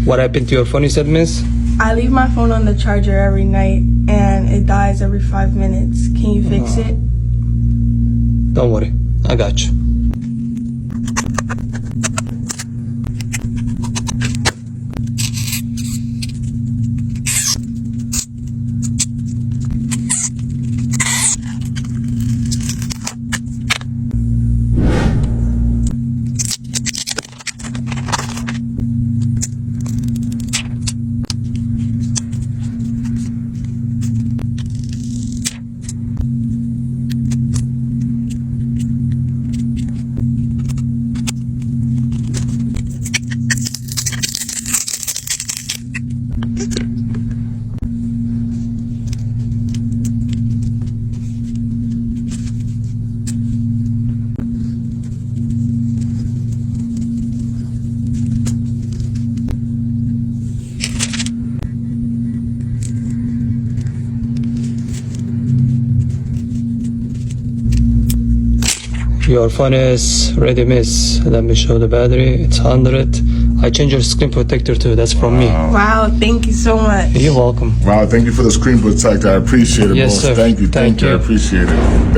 What happened to your phone, you said, miss? I leave my phone on the charger every night and it dies every 5 minutes. Can you fix it? Don't worry, I got you. Your phone is ready, miss. Let me show the battery. It's 100. I changed your screen protector too. That's from me. Wow, thank you so much. You're welcome. Wow, thank you for the screen protector. I appreciate it, Yes, boss. sir. Thank you. Thank I you. appreciate it.